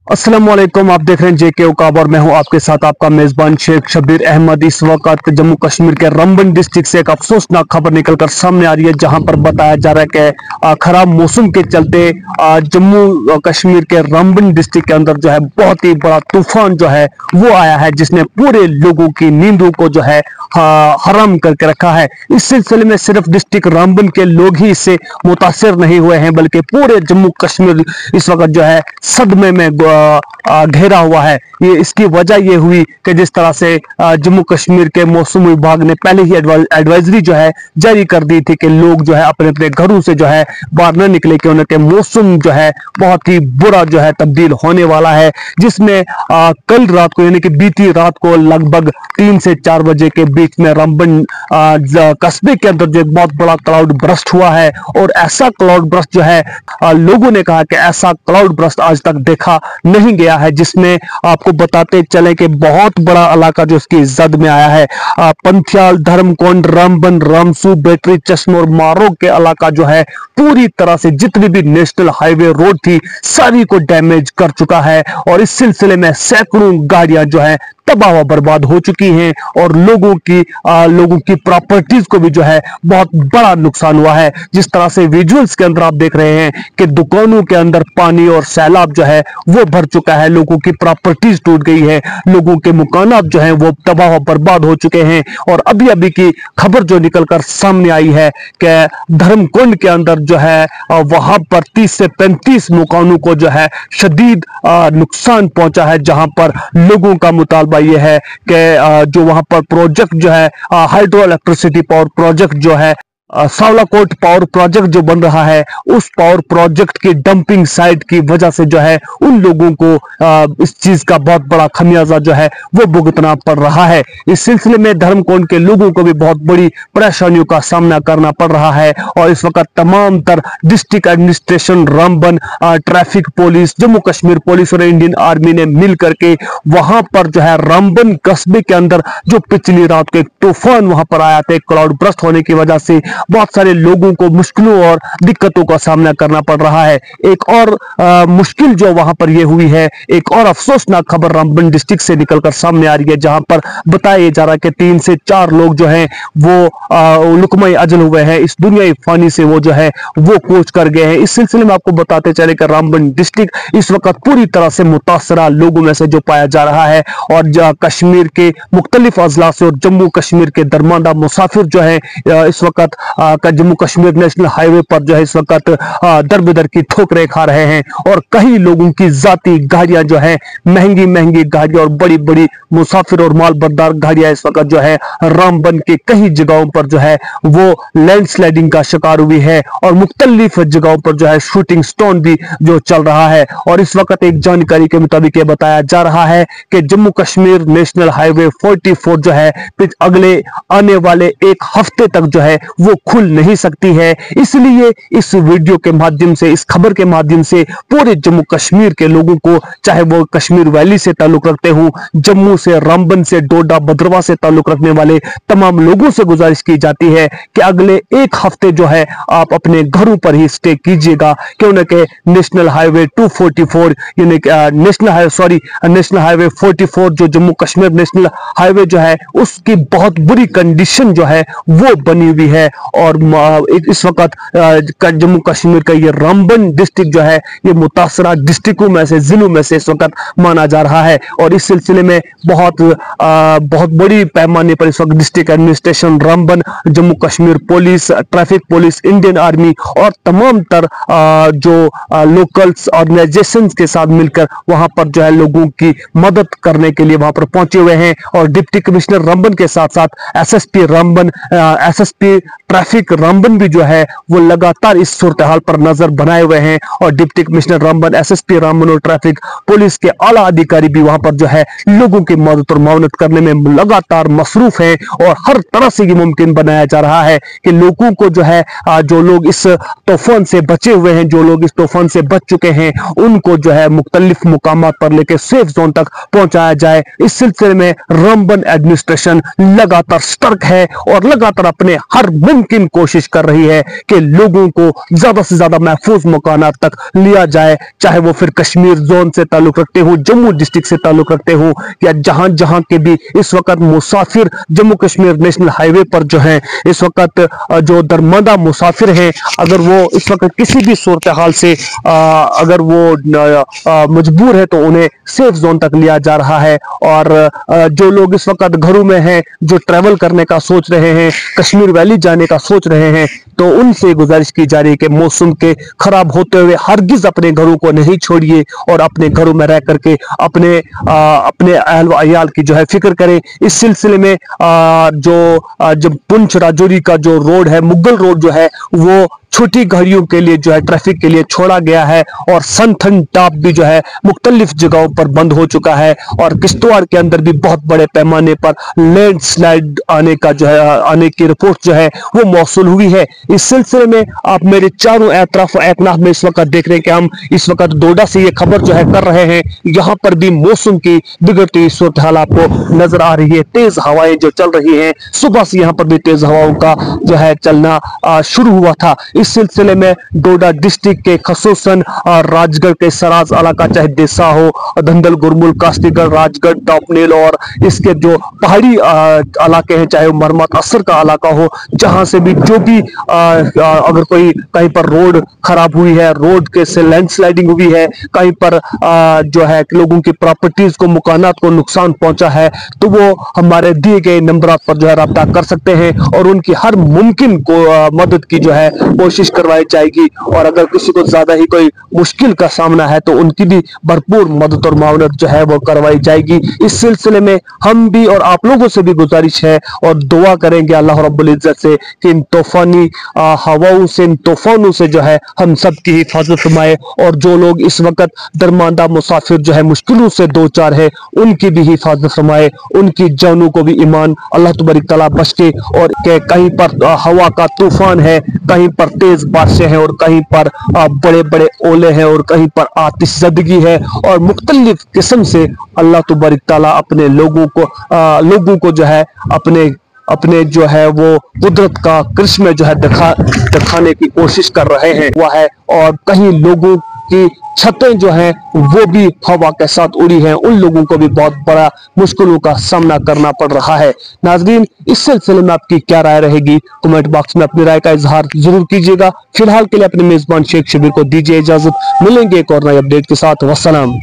अस्सलामुअलैकुम, आप देख रहे हैं जेके उकाब और मैं हूं आपके साथ आपका मेजबान शेख शब्बीर अहमद। इस वक्त जम्मू कश्मीर के रामबन डिस्ट्रिक्ट से एक अफसोसनाक खबर निकलकर सामने आ रही है, जहां पर बताया जा रहा है कि खराब मौसम के चलते जम्मू कश्मीर के रामबन डिस्ट्रिक्ट के अंदर जो है बहुत ही बड़ा तूफान जो है वो आया है, जिसने पूरे लोगों की नींदों को जो है हराम करके रखा है। इस सिलसिले में सिर्फ डिस्ट्रिक्ट रामबन के लोग ही इससे मुतासिर नहीं हुए हैं, बल्कि पूरे जम्मू कश्मीर इस वक्त जो है सदमे में घेरा हुआ है। ये इसकी वजह ये हुई कि जिस तरह से जम्मू कश्मीर के मौसम विभाग ने पहले ही एडवाइजरी जो है जारी कर दी थी कि लोग जो है अपने अपने घरों से जो है बाहर न निकले, कि उनके मौसम जो है बहुत ही बुरा जो है तब्दील होने वाला है। जिसमें कल रात को यानी कि बीती रात को लगभग 3 से 4 बजे के बीच में रामबन कस्बे के अंदर जो एक बहुत बड़ा क्लाउड बर्स्ट हुआ है, और ऐसा क्लाउड बर्स्ट जो है लोगों ने कहा कि ऐसा क्लाउड बर्स्ट आज तक देखा नहीं गया है, जिसमें आपको बताते चले कि बहुत बड़ा इलाका जो इसकी जद में आया है। पंथियाल, धर्मकोंड, रामबन, रामसू, बैटरी, चश्मा और मारो के इलाका जो है पूरी तरह से जितनी भी नेशनल हाईवे रोड थी सारी को डैमेज कर चुका है, और इस सिलसिले में सैकड़ों गाड़ियां जो है तबाह व बर्बाद हो चुकी हैं, और लोगों की प्रॉपर्टीज को भी जो है बहुत बड़ा नुकसान हुआ है। जिस तरह से विजुअल्स के अंदर आप देख रहे हैं कि दुकानों के अंदर पानी और सैलाब जो है वो भर चुका है, लोगों की प्रॉपर्टीज टूट गई है, लोगों के मकानात जो है वो तबाह व बर्बाद हो चुके हैं। और अभी अभी की खबर जो निकलकर सामने आई है कि धर्मकुंड के अंदर जो है वहां पर 30 से 35 मकानों को जो है शदीद नुकसान पहुंचा है, जहां पर लोगों का मुतालबा ये है कि जो वहां पर प्रोजेक्ट जो है हाइड्रो इलेक्ट्रिसिटी पावर प्रोजेक्ट जो है सावलाकोट पावर प्रोजेक्ट जो बन रहा है, उस पावर प्रोजेक्ट की डंपिंग साइट की वजह से जो है उन लोगों को इस चीज का बहुत बड़ा खमियाजा जो है वो भुगतना पड़ रहा है। इस सिलसिले में धर्मकोंड के लोगों को भी बहुत बड़ी परेशानियों का सामना करना पड़ रहा है, और इस वक्त तमाम तर district administration, Ramban, traffic police, Jammu Kashmir police और इंडियन आर्मी ने मिल करके वहां पर जो है रामबन कस्बे के अंदर जो पिछली रात को एक तूफान वहां पर आया था, क्लाउड बर्स्ट होने की वजह से बहुत सारे लोगों को मुश्किलों और दिक्कतों का सामना करना पड़ रहा है। एक और मुश्किल जो वहां पर यह हुई है, एक और अफसोसनाक खबर रामबन डिस्ट्रिक्ट से निकलकर सामने आ रही है, जहां पर बताया जा रहा है कि 3 से 4 लोग जो हैं वो लुकमाई अजल हुए हैं, इस दुनियाई फानी से वो जो है वो कूच कर गए हैं। इस सिलसिले में आपको बताते चले कि रामबन डिस्ट्रिक्ट इस वक्त पूरी तरह से मुतासरा लोगों में से जो पाया जा रहा है, और कश्मीर के मुख्तलिफ अजला से और जम्मू कश्मीर के दरमांदा मुसाफिर जो है इस वक्त का जम्मू कश्मीर नेशनल हाईवे पर जो है इस वक्त दर बेदर की ठोकरें खा रहे हैं, और कई लोगों की जाती गाड़ियां जो है महंगी महंगी गाड़ियां और बड़ी बड़ी मुसाफिर और माल बरदार गाड़ियां इस वक्त जो है रामबन के कई जगहों पर जो है वो लैंडस्लाइडिंग का शिकार हुई है, और मुख्तलिफ जगहों पर जो है शूटिंग स्टोन भी जो चल रहा है। और इस वक्त एक जानकारी के मुताबिक ये बताया जा रहा है कि जम्मू कश्मीर नेशनल हाईवे 44 जो है अगले आने वाले एक हफ्ते तक जो है वो खुल नहीं सकती है। इसलिए इस वीडियो के माध्यम से, इस खबर के माध्यम से पूरे जम्मू कश्मीर के लोगों को, चाहे वो कश्मीर वैली से ताल्लुक रखते हो, जम्मू से, रामबन से, डोडा, भद्रवा से ताल्लुक रखने वाले तमाम लोगों से गुजारिश की जाती है कि अगले एक हफ्ते जो है आप अपने घरों पर ही स्टे कीजिएगा, क्यों न कि नेशनल हाईवे 244 यानी नेशनल हाईवे 44 जो जम्मू कश्मीर नेशनल हाईवे जो है उसकी बहुत बुरी कंडीशन जो है वो बनी हुई है। और इस वक्त जम्मू कश्मीर का ये रामबन डिस्ट्रिक्ट जो है ये मुतासरा डिस्ट्रिक्टों में से, जिलों में से इस वक्त माना जा रहा है, और इस सिलसिले में बहुत बड़ी पैमाने पर इस वक्त district administration, Ramban, Jammu Kashmir police, traffic police, Indian army और तमाम तर जो लोकल्स ऑर्गेनाइजेशंस के साथ मिलकर वहां पर जो है लोगों की मदद करने के लिए वहां पर पहुंचे हुए हैं। और डिप्टी कमिश्नर रामबन के साथ साथ SSP Ramban, SSP traffic Ramban भी जो है वो लगातार इस सूरत हाल पर नजर बनाए हुए हैं, और deputy commissioner Ramban, SSP Ramban और ट्रैफिक पुलिस के आला अधिकारी भी वहां पर जो है लोगों की मदद और मावनत करने में लगातार मसरूफ है, और हर तरह से ये मुमकिन बनाया जा रहा है कि लोगों को जो है जो लोग इस तूफान से बचे हुए हैं, जो लोग इस तूफान से बच चुके हैं, उनको जो है मुख्तलिफ मुकामात पर लेकर सेफ जोन तक पहुंचाया जाए। इस सिलसिले में रामबन एडमिनिस्ट्रेशन लगातार सतर्क है और लगातार अपने हर मुमकिन कोशिश कर रही है कि लोगों को ज्यादा से ज्यादा महफूज मकानात तक लिया जाए, चाहे वो फिर कश्मीर जोन से ताल्लुक रखते हो, जम्मू डिस्ट्रिक्ट से ताल्लुक रखते हो, या जहां जहां के भी इस वक्त मुसाफिर जम्मू कश्मीर नेशनल हाईवे पर जो है इस वक्त जो दरमंदा मुसाफिर हैं, अगर वो इस वक्त किसी भी सूरत हाल से अगर वो मजबूर है तो उन्हें सेफ जोन तक लिया जा रहा है। और जो लोग इस वक्त घरों में हैं, जो ट्रैवल करने का सोच रहे हैं, कश्मीर वैली जाने का सोच रहे हैं, तो उनसे गुजारिश की जा रही है कि मौसम के खराब होते हुए हरगिज अपने घरों को नहीं छोड़िए और अपने घरों में रह करके अपने अहल व अयाल की जो है फिक्र करें। इस सिलसिले में जब पुंछ राजौरी का जो रोड है, मुगल रोड जो है, वो छोटी गाड़ियों के लिए जो है ट्रैफिक के लिए छोड़ा गया है और संथन टॉप भी जो है मुख्तलिफ जगहों पर बंद हो चुका है। और किश्तवाड़ के अंदर भी बहुत बड़े पैमाने पर लैंडस्लाइड आने की रिपोर्ट जो है वो मौसूल हुई है। इस सिलसिले में आप मेरे चारों तरफ एकनाफ में इस वक्त देख रहे हैं कि हम इस वक्त डोडा से ये खबर जो है कर रहे हैं। यहाँ पर भी मौसम की बिगड़ती सूरत हाल आपको नजर आ रही है। तेज हवाएं जो चल रही हैं, सुबह से यहाँ पर भी तेज हवाओं का जो है चलना शुरू हुआ था। इस सिलसिले में डोडा डिस्ट्रिक्ट के खसूसन राजगढ़ के सराज इलाका, चाहे देसा हो, धंधल, गुरमुल, कास्तीगढ़, राजगढ़, टॉपनेल और इसके जो पहाड़ी इलाके हैं, चाहे मरमत असर का इलाका हो, जहां से भी जो भी अगर कोई कहीं पर रोड खराब हुई है, रोड के से लैंडस्लाइडिंग हुई है, कहीं पर जो है लोगों की प्रॉपर्टीज को, मकानात को नुकसान पहुंचा है, तो वो हमारे दिए गए नंबर पर जो है रब्ता कर सकते हैं और उनकी हर मुमकिन को मदद की जो है कोशिश करवाई जाएगी। और अगर किसी को ज्यादा ही कोई मुश्किल का सामना है तो उनकी भी भरपूर मदद और मावनत जो है वो करवाई जाएगी। इस सिलसिले में हम भी और आप लोगों से भी गुजारिश है और दुआ करेंगे अल्लाह रब्बुल इज्जत से कि इन तूफानी हवाओं से, इन तूफानों से जो है हम सब की हिफाजत फरमाए। और जो लोग इस वक्त दरमांदा मुसाफिर जो है मुश्किलों से दो चार है, उनकी भी हिफाजत फरमाए, उनकी जानों को भी ईमान अल्लाह तबारक तआला बख्शे। और कहीं पर हवा का तूफान है, कहीं पर तेज बारिशें हैं और कहीं पर बड़े बड़े ओले हैं और कहीं पर आतिशज़दगी है और मुख्तलिफ किस्म से अल्लाह तबारक तआला अपने लोगों को जो है अपने जो है वो कुदरत का करिश्मे जो है दिखाने की कोशिश कर रहे हैं हुआ है। और कहीं लोगों की छतें जो हैं वो भी हवा के साथ उड़ी हैं, उन लोगों को भी बहुत बड़ा मुश्किलों का सामना करना पड़ रहा है। नाज़रीन, इस सिलसिले में आपकी क्या राय रहेगी, कमेंट बॉक्स में अपनी राय का इजहार जरूर कीजिएगा। फिलहाल के लिए अपने मेजबान शेख शबीर को दीजिए इजाजत, मिलेंगे एक और नए अपडेट के साथ। वस्सलाम।